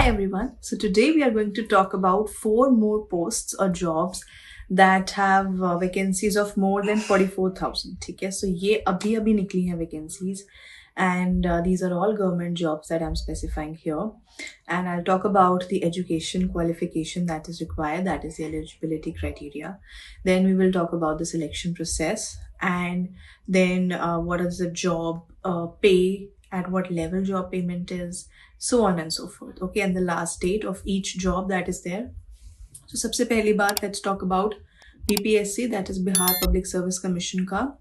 everyone. So today we are going to talk about 4 more posts or jobs that have vacancies of more than 44,000. ठीक है, so ये अभी निकली हैं vacancies and these are all government jobs that I'm specifying here. And I'll talk about the education qualification that is required, that is the eligibility criteria. Then we will talk about the selection process, and then what is the job pay, at what level job payment is, so on and so forth. Okay, and the last date of each job that is there. So सबसे पहली बात, let's talk about BPSC, that is Bihar Public Service Commission का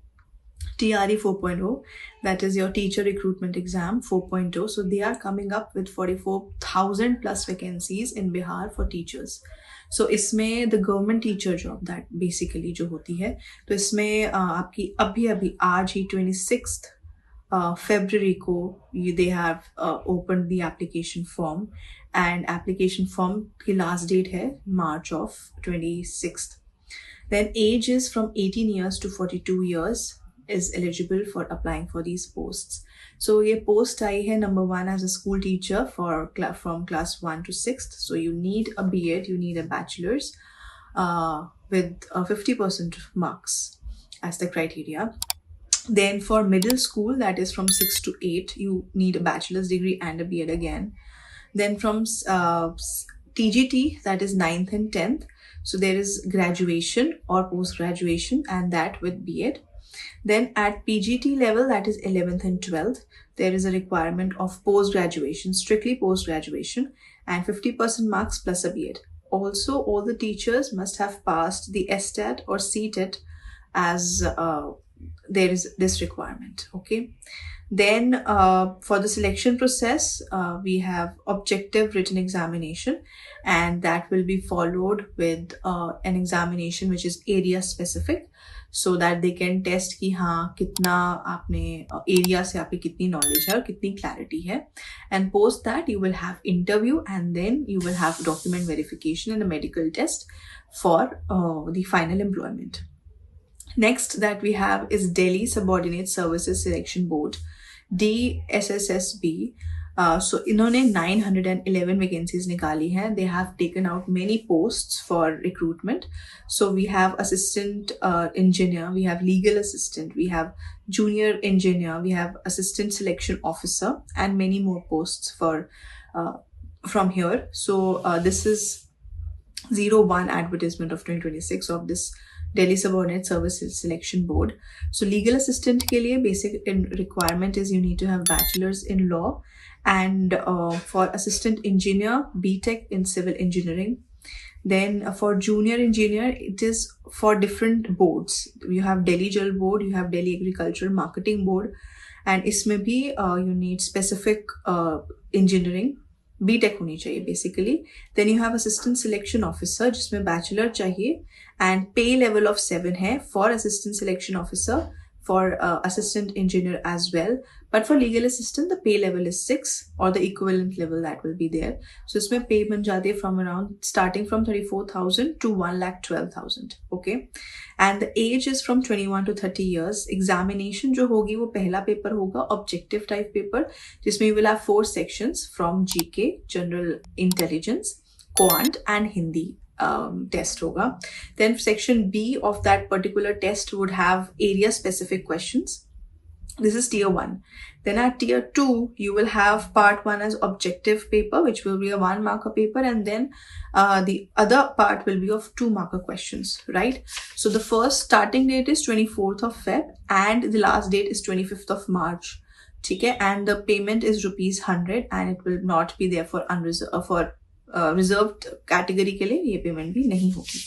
TRE 4.0, that is your teacher recruitment exam 4.0. So they are coming up with 44,000 plus vacancies in Bihar for teachers. So इसमें the government teacher job that basically जो होती है, तो इसमें आपकी अभी आज ही 26th February को they have opened the application form, and application form की last date है March of 26th. Then age is from 18 years to 42 years is eligible for applying for these posts. So ये post आई है number 1 as a school teacher from class 1 to 6th. So you need a B.Ed, you need a bachelor's with 50% marks as the criteria. Then for middle school, that is from 6 to 8, you need a bachelor's degree and a B.Ed again. Then from TGT, that is 9th and 10th. So there is graduation or post-graduation, and that with B.Ed. Then at PGT level, that is 11th and 12th, there is a requirement of post-graduation, strictly post-graduation, and 50% marks plus a B.Ed. Also, all the teachers must have passed the STAT or CTET as there is this requirement. Okay. Then for the selection process, we have objective written examination, and that will be followed with an examination which is area specific, so that they can test कि हाँ कितना आपने area से आपकी कितनी knowledge है और कितनी clarity है. And post that you will have interview, and then you will have document verification and a medical test for the final employment. Next that we have is Delhi Subordinate Services Selection Board, DSSSB. So इन्होंने 911 vacancies निकाली हैं. They have taken out many posts for recruitment. So we have assistant engineer, we have legal assistant, we have junior engineer, we have assistant selection officer, and many more posts for from here. So this is 01 advertisement of 2026 of this Delhi Subordinate Services Selection Board. So legal assistant के लिए basic requirement is you need to have bachelor's in law, and for assistant engineer, BTech in civil engineering. Then for junior engineer, it is for different boards. You have Delhi Jal Board, you have Delhi Agricultural Marketing Board, and इसमें भी you need specific engineering, BTech होनी चाहिए basically. Then you have assistant selection officer जिसमें bachelor चाहिए, and pay level of 7 है for assistant selection officer, for assistant engineer as well. But for legal assistant, the pay level is 6 or the equivalent level that will be there. So इसमें pay बन जाती है from around starting from 34,000 to 1,12,000. Okay, and the age is from 21 to 30 years. Examination जो होगी वो पहला paper होगा objective type paper, जिसमें you will have 4 sections from GK, General Intelligence, Quant, and Hindi. Test होगा. Then section B of that particular test would have area specific questions. This is tier 1. Then at tier 2, you will have part 1 as objective paper, which will be a 1 marker paper, and then the other part will be of 2 marker questions, right? So the first starting date is 24th of Feb, and the last date is 25th of March. ठीक है? And the payment is ₹100, and it will not be there for reserved category के लिए ये payment भी नहीं होगी.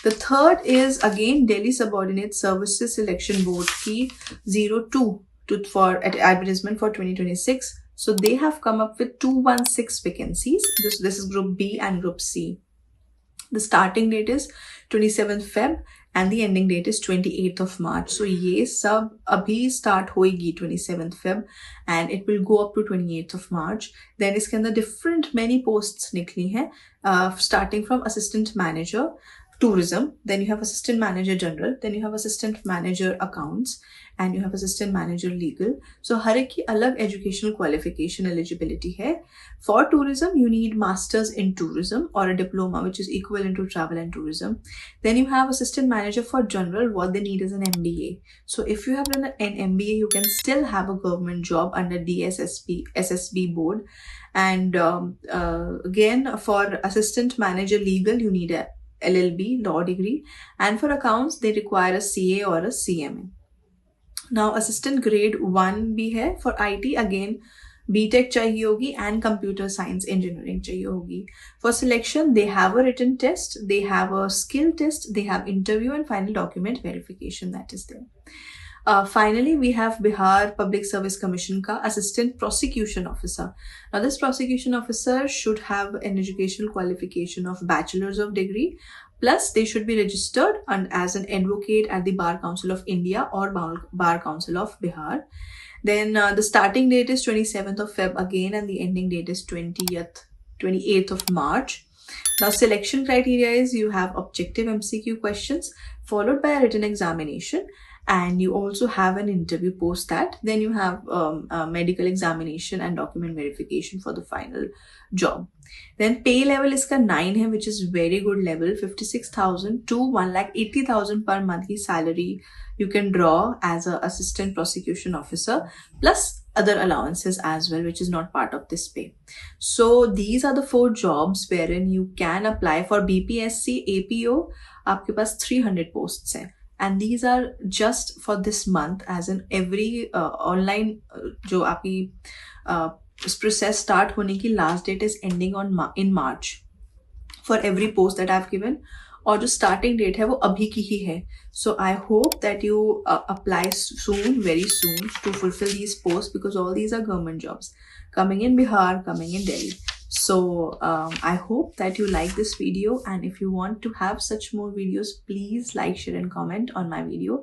The third is again Delhi Subordinate Services Selection Board की 02 for advertisement for 2026. So they have come up with 216 vacancies. This is group B and group C. The starting date is 27th Feb and the ending date is 28th of March. So ये सब अभी start होएगी 27th Feb and it will go up to 28th of March. Then इसके अंदर different many posts निकली हैं, starting from assistant manager tourism, then you have assistant manager general, then you have assistant manager accounts, and you have assistant manager legal. So हर एक की अलग educational qualification eligibility है. For tourism, you need masters in tourism or a diploma which is equivalent to travel and tourism. Then you have assistant manager for general. What they need is an MBA. So if you have done an MBA, you can still have a government job under DSSB SSB board. And again, for assistant manager legal, you need a LLB law degree, and for accounts they require a CA or a CMA. Now assistant grade 1 भी है. For IT again BTech चाहिए होगी and computer science engineering चाहिए होगी. For selection they have a written test, they have a skill test, they have interview and final document verification that is there. Finally, we have Bihar Public Service Commission ka Assistant Prosecution Officer. Now, this prosecution officer should have an educational qualification of Bachelor's of Degree, plus they should be registered as an advocate at the Bar Council of India or Bar Council of Bihar. Then the starting date is 27th of Feb again, and the ending date is 28th of March. Now, selection criteria is you have objective MCQ questions followed by a written examination, and you also have an interview post that. Then you have a medical examination and document verification for the final job. Then pay level is 9 hai, which is very good level, 56,000 to 1,80,000 per month ki salary you can draw as an assistant prosecution officer, plus other allowances as well, which is not part of this pay. So these are the 4 jobs wherein you can apply for BPSC APO. आपके पास 300 posts हैं. And these are just for this month, as in every online जो आपकी process start होने की last date is ending in March for every post that I've given, और जो starting date है वो अभी की ही है. So I hope that you apply soon, very soon, to fulfill these posts, because all these are government jobs coming in Bihar, coming in Delhi. So I hope that you like this video, and if you want to have such more videos, please like, share and comment on my video.